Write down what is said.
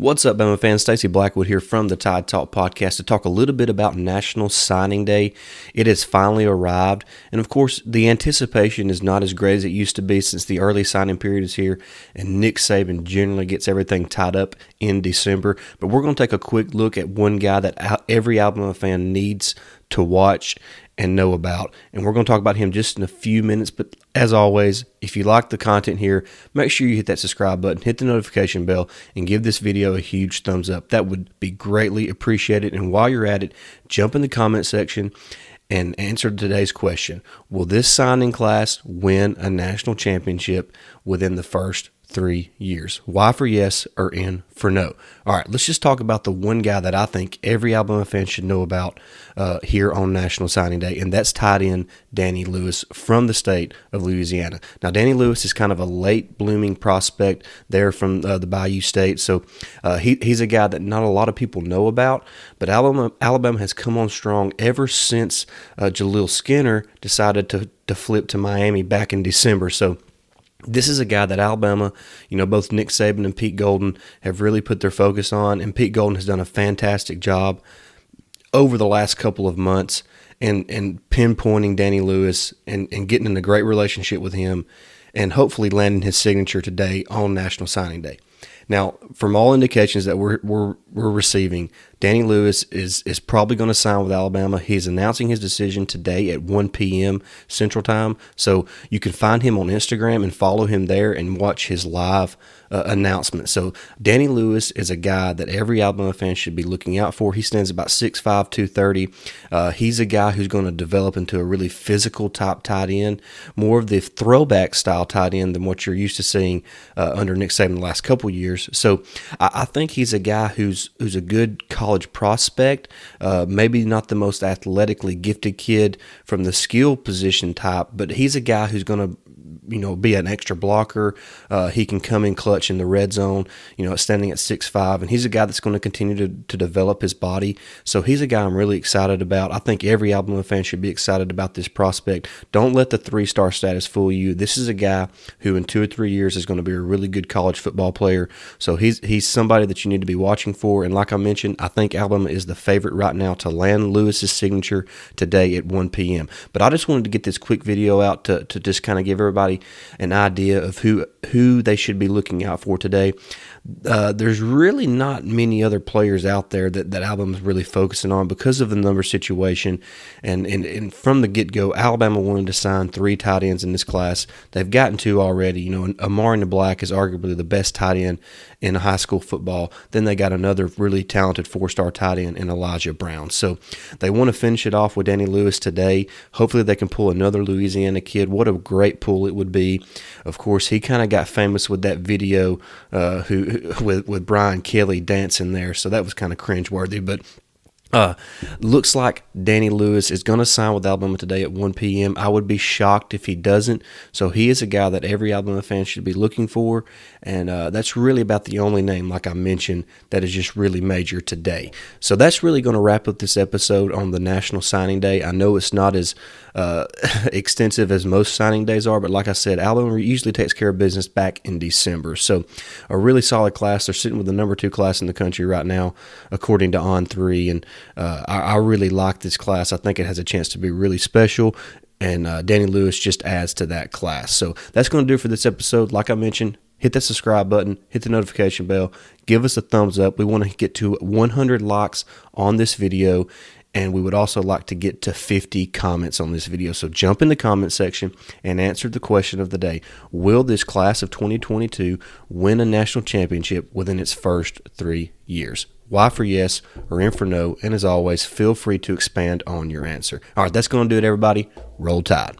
What's up, Bama fans? Stacey Blackwood here from the Tide Talk podcast to talk a little bit about National Signing Day. It has finally arrived, and of course, the anticipation is not as great as it used to be since the early signing period is here, and Nick Saban generally gets everything tied up in December. But we're going to take a quick look at one guy that every Alabama fan needs to watch and know about, and we're going to talk about him just in a few minutes. But as always, if you like the content here, make sure you hit that subscribe button, hit the notification bell, and give this video a huge thumbs up. That would be greatly appreciated. And while you're at it, jump in the comment section and answer today's question. Will this signing class win a national championship within the first 3 years? Y for yes or N for no. All right, let's just talk about the one guy that I think every Alabama fan should know about here on National Signing Day, and that's tight end Danny Lewis from the state of Louisiana. Now, Danny Lewis is kind of a late blooming prospect there from the Bayou State, so he's a guy that not a lot of people know about, but Alabama has come on strong ever since Jaleel Skinner decided to flip to Miami back in December. So this is a guy that Alabama, both Nick Saban and Pete Golden have really put their focus on, and Pete Golden has done a fantastic job over the last couple of months and pinpointing Danny Lewis and getting in a great relationship with him and hopefully landing his signature today on National Signing Day. Now, from all indications that we're receiving, Danny Lewis is probably going to sign with Alabama. He's announcing his decision today at 1 p.m. Central Time. So you can find him on Instagram and follow him there and watch his live announcement. So Danny Lewis is a guy that every Alabama fan should be looking out for. He stands about 6'5", 230. He's a guy who's going to develop into a really physical type tight end, more of the throwback style tight end than what you're used to seeing under Nick Saban the last couple years. So I think he's a guy who's a good college prospect, maybe not the most athletically gifted kid from the skill position type, but he's a guy who's going to be an extra blocker. He can come in clutch in the red zone, standing at 6'5", and he's a guy that's going to continue to develop his body. So he's a guy I'm really excited about. I think every Alabama fan should be excited about this prospect. Don't let the 3-star status fool you. This is a guy who in 2 or 3 years is going to be a really good college football player. So he's somebody that you need to be watching for. And like I mentioned, I think Alabama is the favorite right now to land Lewis's signature today at 1 p.m. But I just wanted to get this quick video out to just kind of give everybody an idea of who they should be looking out for today. There's really not many other players out there that Alabama's really focusing on because of the number situation. And from the get-go, Alabama wanted to sign 3 tight ends in this class. They've gotten 2 already. Amari Black is arguably the best tight end in high school football. Then they got another really talented 4-star tight end in Elijah Brown. So they want to finish it off with Danny Lewis today. Hopefully they can pull another Louisiana kid. What a great pull it would be. Of course, he kind of got famous with that video with Brian Kelly dancing there, so that was kind of cringeworthy. But looks like Danny Lewis is going to sign with Alabama today at 1 p.m. I would be shocked if he doesn't. So he is a guy that every Alabama fan should be looking for, and that's really about the only name, like I mentioned, that is just really major today. So that's really going to wrap up this episode on the National Signing Day. I know it's not as extensive as most signing days are, but like I said, Alabama usually takes care of business back in December. So a really solid class. They're sitting with the number 2 class in the country right now, according to On3, and I really like this class. I think it has a chance to be really special, and Danny Lewis just adds to that class. So that's going to do it for this episode. Like I mentioned, hit that subscribe button, hit the notification bell, give us a thumbs up. We want to get to 100 likes on this video, and we would also like to get to 50 comments on this video. So jump in the comment section and answer the question of the day. Will this class of 2022 win a national championship within its first 3 years? Y for yes or N for no. And as always, feel free to expand on your answer. All right, that's going to do it, everybody. Roll Tide.